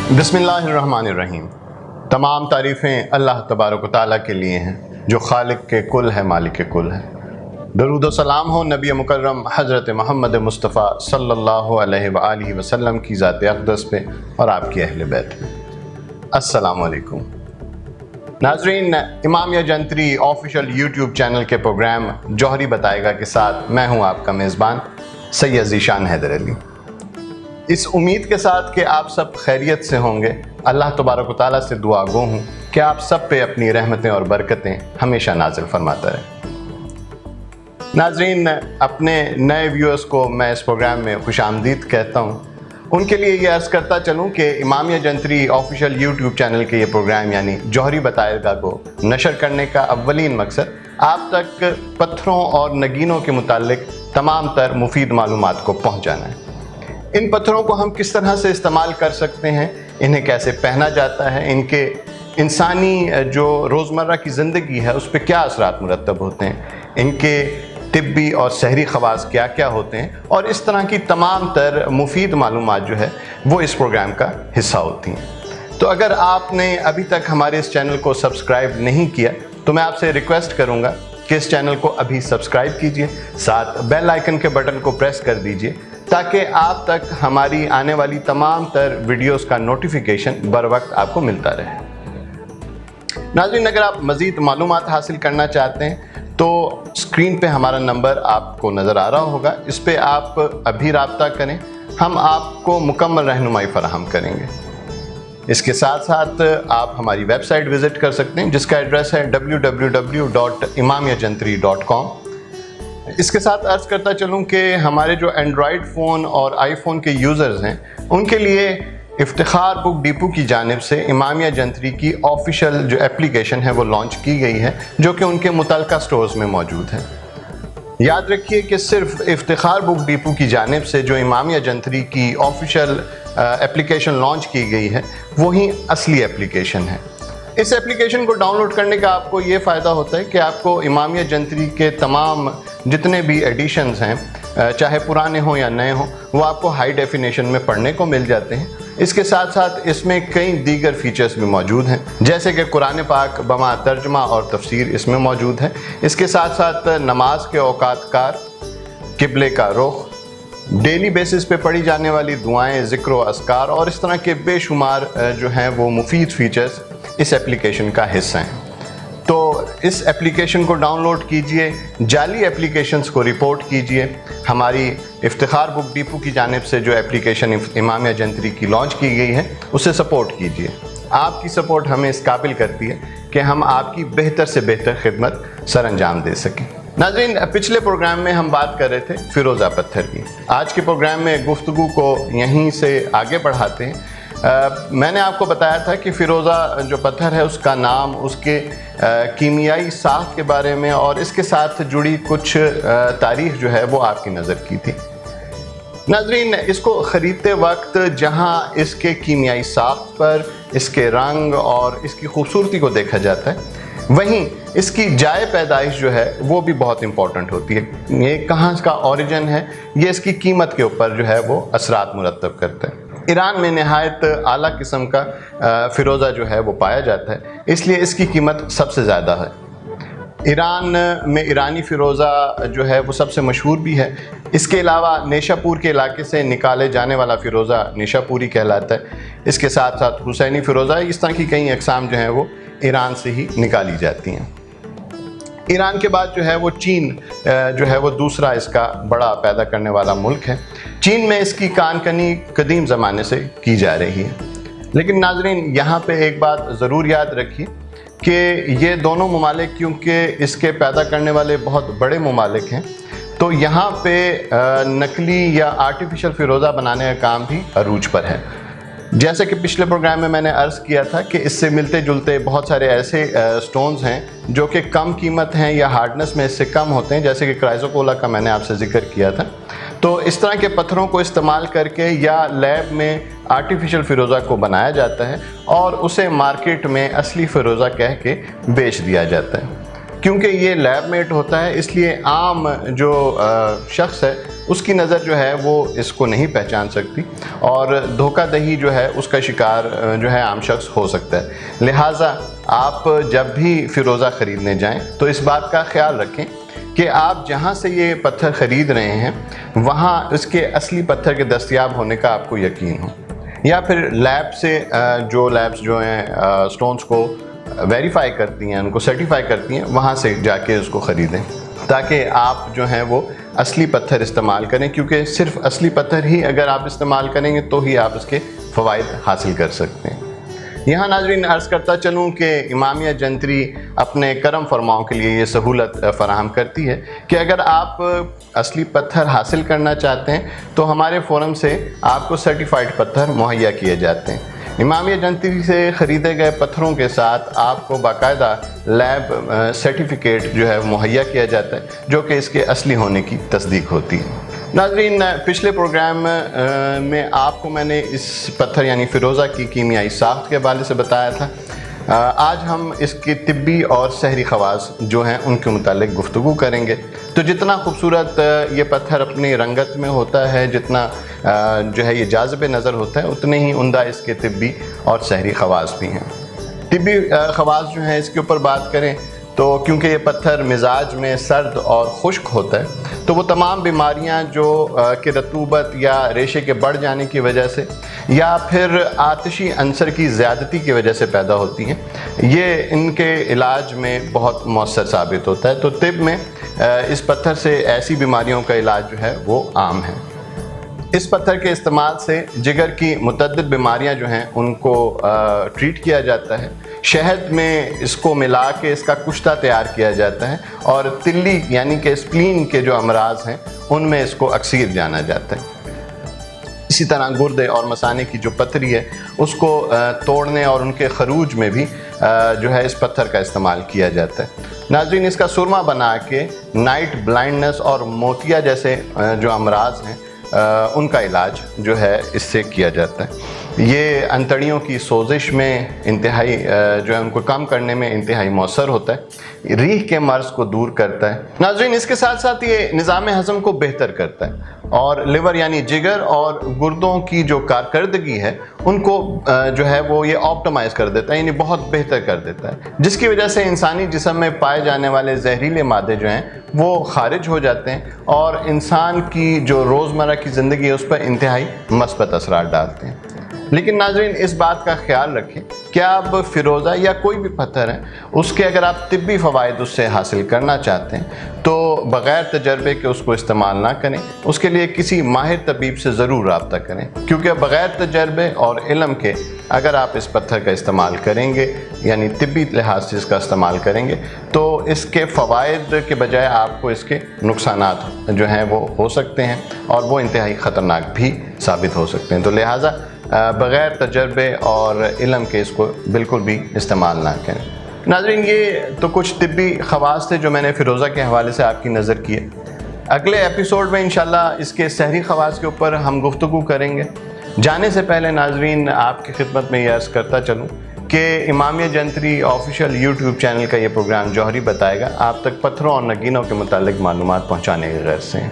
बिस्मिल्लाहिर्रहमानिर्रहीम। तमाम तारीफ़ें अल्लाह तबारक व तआला के लिए हैं जो खालिक के कुल है, मालिक के कुल है। दरूद व सलाम हो नबी मुकर्रम हज़रत मोहम्मद मुस्तफ़ा सल्लल्लाहु अलैहि व आलिहि वसल्लम की ज़ात अक़दस पे और आपकी अहले बैत पे। अस्सलामु अलैकुम नाज़रीन, इमामिया जंतरी ऑफिशियल यूट्यूब चैनल के प्रोग्राम जौहरी बताएगा के साथ मैं हूँ आपका मेज़बान सैयद ज़ीशान हैदर अली। इस उम्मीद के साथ कि आप सब खैरियत से होंगे, अल्लाह तबारक व तआला से दुआ गो हूँ कि आप सब पे अपनी रहमतें और बरकतें हमेशा नाज़िल फरमाता रहे। नाज़रीन, अपने नए व्यूअर्स को मैं इस प्रोग्राम में खुशामदीद कहता हूँ। उनके लिए ये अर्ज़ करता चलूँ कि इमामिया जंतरी ऑफिशियल यूट्यूब चैनल के ये प्रोग्राम यानी जौहरी बताएगा को नशर करने का अव्वलीन मकसद आप तक पत्थरों और नगीनों के मुताल्लिक तमाम तर मुफीद मालूमात को पहुँचाना है। इन पत्थरों को हम किस तरह से इस्तेमाल कर सकते हैं, इन्हें कैसे पहना जाता है, इनके इंसानी जो रोज़मर्रा की ज़िंदगी है उस पर क्या असरात मुरतब होते हैं, इनके तिब्बी और सहरी ख़वास क्या क्या होते हैं, और इस तरह की तमाम तर मुफीद मालूमात जो है वो इस प्रोग्राम का हिस्सा होती हैं। तो अगर आपने अभी तक हमारे इस चैनल को सब्सक्राइब नहीं किया तो मैं आपसे रिक्वेस्ट करूँगा कि इस चैनल को अभी सब्सक्राइब कीजिए, साथ बेल आइकन के बटन को प्रेस कर दीजिए ताकि आप तक हमारी आने वाली तमाम तर वीडियोस का नोटिफिकेशन बर वक्त आपको मिलता रहे। नाज़रीन, अगर आप मज़ीद मालूमात हासिल करना चाहते हैं तो स्क्रीन पे हमारा नंबर आपको नज़र आ रहा होगा, इस पे आप अभी राब्ता करें, हम आपको मुकम्मल रहनुमाई फराहम करेंगे। इसके साथ साथ आप हमारी वेबसाइट विज़िट कर सकते हैं जिसका एड्रेस है www.imamiyajantri.com। इसके साथ अर्ज़ करता चलूँ कि हमारे जो एंड्रॉयड फ़ोन और आईफोन के यूज़र्स हैं उनके लिए इफ्तिखार बुक डिपो की जानिब से इमामिया जंतरी की ऑफिशियल जो एप्लीकेशन है वो लॉन्च की गई है जो कि उनके मुतल्लिका स्टोर्स में मौजूद है। याद रखिए कि सिर्फ इफ्तिखार बुक डिपो की जानिब से जो इमामिया जंतरी की ऑफिशियल एप्लीकेशन लॉन्च की गई है वही असली एप्लीकेशन है। इस एप्लीकेशन को डाउनलोड करने का आपको ये फ़ायदा होता है कि आपको इमामिया जंतरी के तमाम जितने भी एडिशंस हैं, चाहे पुराने हों या नए हों, वो आपको हाई डेफिनेशन में पढ़ने को मिल जाते हैं। इसके साथ साथ इसमें कई दीगर फीचर्स भी मौजूद हैं जैसे कि कुरान पाक बमा तर्जमा और तफसीर इसमें मौजूद है। इसके साथ साथ नमाज के औकात कार, किबले का रुख, डेली बेसिस पे पढ़ी जाने वाली दुआएं, ज़िक्र व अस्कार और इस तरह के बेशुमार जो हैं वो मुफीद फीचर्स इस एप्लीकेशन का हिस्सा हैं। तो इस एप्लीकेशन को डाउनलोड कीजिए, जाली एप्लीकेशंस को रिपोर्ट कीजिए। हमारी इफ्तिखार बुक डिपो की जानिब से जो एप्लीकेशन इमामिया जंतरी की लॉन्च की गई है उसे सपोर्ट कीजिए। आपकी सपोर्ट हमें इस काबिल करती है कि हम आपकी बेहतर से बेहतर खिदमत सर अंजाम दे सकें। नाज़रीन, पिछले प्रोग्राम में हम बात कर रहे थे फ़िरोज़ा पत्थर की। आज के प्रोग्राम में गुफ्तगू को यहीं से आगे बढ़ाते हैं। मैंने आपको बताया था कि फ़िरोज़ा जो पत्थर है उसका नाम, उसके कीमियाई साख के बारे में और इसके साथ जुड़ी कुछ तारीख़ जो है वो आपकी नज़र की थी। नाज़रीन, इसको ख़रीदते वक्त जहाँ इसके कीमियाई साख पर इसके रंग और इसकी खूबसूरती को देखा जाता है, वहीं इसकी जाए पैदाइश जो है वो भी बहुत इम्पॉर्टेंट होती है। ये कहाँ इसका ओरिजिन है, ये इसकी कीमत के ऊपर जो है वो असरात मुरतब करता है। ईरान में नहायत आला किस्म का फ़िरोज़ा जो है वो पाया जाता है, इसलिए इसकी कीमत सबसे ज़्यादा है। ईरान में ईरानी फ़िरोज़ा जो है वो सबसे मशहूर भी है। इसके अलावा नेशापुर के इलाके से निकाले जाने वाला फ़िरोज़ा नेशापुरी कहलाता है। इसके साथ साथ हुसैनी फ़िरोज़ा, इस तरह की कई अक़साम जो हैं वो ईरान से ही निकाली जाती हैं। ईरान के बाद जो है वो चीन जो है वो दूसरा इसका बड़ा पैदा करने वाला मुल्क है। चीन में इसकी कानकनी कदीम ज़माने से की जा रही है। लेकिन नाज़रीन, यहाँ पे एक बात ज़रूर याद रखिए कि ये दोनों ममालिक क्योंकि इसके पैदा करने वाले बहुत बड़े ममालिक हैं, तो यहाँ पे नकली या आर्टिफिशियल फ़िरोज़ा बनाने का काम भी अरूज पर है। जैसे कि पिछले प्रोग्राम में मैंने अर्ज़ किया था कि इससे मिलते जुलते बहुत सारे ऐसे स्टोन्स हैं जो कि कम कीमत हैं या हार्डनेस में इससे कम होते हैं, जैसे कि क्राइसोकोला का मैंने आपसे ज़िक्र किया था। तो इस तरह के पत्थरों को इस्तेमाल करके या लैब में आर्टिफिशियल फ़िरोज़ा को बनाया जाता है और उसे मार्केट में असली फ़िरोज़ा कह के बेच दिया जाता है। क्योंकि ये लैब मेड होता है, इसलिए आम जो शख्स है اس کی نظر جو ہے وہ اس کو نہیں پہچان سکتی اور دھوکہ دہی جو ہے اس کا شکار جو ہے عام شخص ہو سکتا ہے۔ لہٰذا آپ جب بھی فیروزہ خریدنے جائیں تو اس بات کا خیال رکھیں کہ آپ جہاں سے یہ پتھر خرید رہے ہیں وہاں اس کے اصلی پتھر کے دستیاب ہونے کا آپ کو یقین ہو، یا پھر لیب سے جو لیبس جو ہیں سٹونز کو ویریفائی کرتی ہیں، ان کو سرٹیفائی کرتی ہیں، وہاں سے جا کے اس کو خریدیں تاکہ آپ جو ہیں وہ اصلی پتھر استعمال کریں، کیونکہ صرف اصلی پتھر ہی اگر آپ استعمال کریں گے تو ہی آپ اس کے فوائد حاصل کر سکتے ہیں۔ یہاں ناظرین عرض کرتا چلوں کہ امامیہ جنتری اپنے کرم فرماؤں کے لیے یہ سہولت فراہم کرتی ہے کہ اگر آپ اصلی پتھر حاصل کرنا چاہتے ہیں تو ہمارے فورم سے آپ کو سرٹیفائڈ پتھر مہیا کیے جاتے ہیں۔ امامیہ جنتری سے خریدے گئے پتھروں کے ساتھ آپ کو باقاعدہ لیب سرٹیفکیٹ جو ہے مہیا کیا جاتا ہے جو کہ اس کے اصلی ہونے کی تصدیق ہوتی ہے۔ ناظرین پچھلے پروگرام میں آپ کو میں نے اس پتھر یعنی فیروزہ کی کیمیائی ساخت کے حوالے سے بتایا تھا۔ آج ہم اس کی طبی اور سحری خواص جو ہیں ان کے متعلق گفتگو کریں گے۔ تو جتنا خوبصورت یہ پتھر اپنی رنگت میں ہوتا ہے، جتنا جو ہے یہ جاذب نظر ہوتا ہے، اتنے ہی عمدہ اس کے طبی اور سحری خواص بھی ہیں۔ طبی خواص جو ہیں اس کے اوپر بات کریں تو کیونکہ یہ پتھر مزاج میں سرد اور خشک ہوتا ہے تو وہ تمام بیماریاں جو کہ رطوبت یا ریشے کے بڑھ جانے کی وجہ سے یا پھر آتشی عنصر کی زیادتی کی وجہ سے پیدا ہوتی ہیں، یہ ان کے علاج میں بہت مؤثر ثابت ہوتا ہے۔ تو طب میں اس پتھر سے ایسی بیماریوں کا علاج جو ہے وہ عام ہے۔ اس پتھر کے استعمال سے جگر کی متعدد بیماریاں جو ہیں ان کو ٹریٹ کیا جاتا ہے۔ شہد میں اس کو ملا کے اس کا کشتہ تیار کیا جاتا ہے اور تلی یعنی کہ اسپلین کے جو امراض ہیں ان میں اس کو اکسیر جانا جاتا ہے۔ اسی طرح گردے اور مثانے کی جو پتھری ہے اس کو توڑنے اور ان کے خروج میں بھی جو ہے اس پتھر کا استعمال کیا جاتا ہے۔ ناظرین اس کا سرما بنا کے نائٹ بلائنڈنس اور موتیا جیسے جو امراض ہیں ان کا علاج جو ہے اس سے کیا جاتا ہے۔ یہ انتڑیوں کی سوزش میں انتہائی جو ہے ان کو کم کرنے میں انتہائی مؤثر ہوتا ہے، ریح کے مرض کو دور کرتا ہے۔ ناظرین اس کے ساتھ ساتھ یہ نظام ہضم کو بہتر کرتا ہے اور لیور یعنی جگر اور گردوں کی جو کارکردگی ہے ان کو جو ہے وہ یہ آپٹمائز کر دیتا ہے، یعنی بہت بہتر کر دیتا ہے، جس کی وجہ سے انسانی جسم میں پائے جانے والے زہریلے مادے جو ہیں وہ خارج ہو جاتے ہیں اور انسان کی جو روزمرہ کی زندگی ہے اس پر انتہائی مثبت اثرات ڈالتے ہیں۔ لیکن ناظرین اس بات کا خیال رکھیں کہ آپ فیروزہ یا کوئی بھی پتھر ہے اس کے اگر آپ طبی فوائد اس سے حاصل کرنا چاہتے ہیں تو بغیر تجربے کے اس کو استعمال نہ کریں، اس کے لیے کسی ماہر طبیب سے ضرور رابطہ کریں، کیونکہ بغیر تجربے اور علم کے اگر آپ اس پتھر کا استعمال کریں گے یعنی طبی لحاظ سے اس کا استعمال کریں گے تو اس کے فوائد کے بجائے آپ کو اس کے نقصانات جو ہیں وہ ہو سکتے ہیں اور وہ انتہائی خطرناک بھی ثابت ہو سکتے ہیں۔ تو لہٰذا بغیر تجربے اور علم کے اس کو بالکل بھی استعمال نہ کریں۔ ناظرین یہ تو کچھ طبی خواص تھے جو میں نے فیروزہ کے حوالے سے آپ کی نظر کیے۔ اگلے ایپیسوڈ میں انشاءاللہ اس کے سحری خواص کے اوپر ہم گفتگو کریں گے۔ جانے سے پہلے ناظرین آپ کی خدمت میں یہ عرض کرتا چلوں کہ امامیہ جنتری آفیشیل یوٹیوب چینل کا یہ پروگرام جوہری بتائے گا آپ تک پتھروں اور نگینوں کے متعلق معلومات پہنچانے کے غرض سے ہیں۔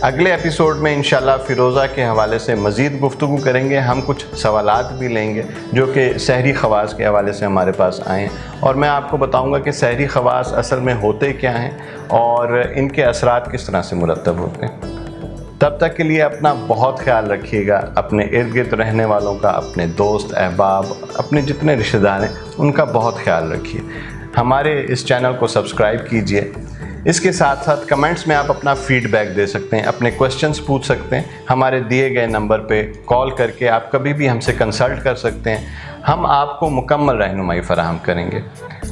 اگلے ایپیسوڈ میں انشاءاللہ فیروزہ کے حوالے سے مزید گفتگو کریں گے، ہم کچھ سوالات بھی لیں گے جو کہ سحری خواص کے حوالے سے ہمارے پاس آئے ہیں اور میں آپ کو بتاؤں گا کہ سحری خواص اصل میں ہوتے کیا ہیں اور ان کے اثرات کس طرح سے مرتب ہوتے ہیں۔ تب تک کے لیے اپنا بہت خیال رکھیے گا، اپنے ارد گرد رہنے والوں کا، اپنے دوست احباب، اپنے جتنے رشتہ دار ہیں ان کا بہت خیال رکھیے۔ ہمارے اس چینل کو سبسکرائب کیجئے۔ اس کے ساتھ ساتھ کمنٹس میں آپ اپنا فیڈ بیک دے سکتے ہیں، اپنے کوسچنز پوچھ سکتے ہیں، ہمارے دیے گئے نمبر پہ کال کر کے آپ کبھی بھی ہم سے کنسلٹ کر سکتے ہیں، ہم آپ کو مکمل رہنمائی فراہم کریں گے۔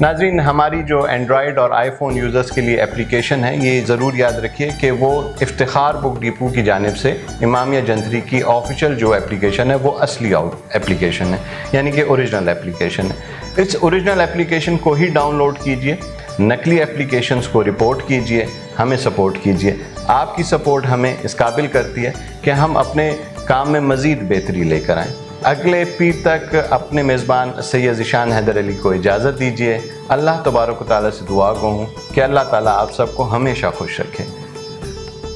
ناظرین ہماری جو اینڈرائیڈ اور آئی فون یوزرز کے لیے اپلیکیشن ہے یہ ضرور یاد رکھیے کہ وہ افتخار بک ڈیپو کی جانب سے امامیہ جنتری کی آفیشیل جو اپلیکیشن ہے وہ اصلی اپلیکیشن ہے، یعنی کہ اوریجنل اپلیکیشن ہے۔ اس اوریجنل اپلیکیشن کو ہی ڈاؤن لوڈ کیجئے، نقلی اپلیکیشنز کو رپورٹ کیجئے، ہمیں سپورٹ کیجئے۔ آپ کی سپورٹ ہمیں اس قابل کرتی ہے کہ ہم اپنے کام میں مزید بہتری لے کر آئیں۔ اگلے پیر تک اپنے میزبان سید ذیشان حیدر علی کو اجازت دیجیے۔ اللہ تبارک و تعالیٰ سے دعا گو ہوں کہ اللہ تعالیٰ آپ سب کو ہمیشہ خوش رکھے۔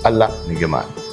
اللہ نگہبان۔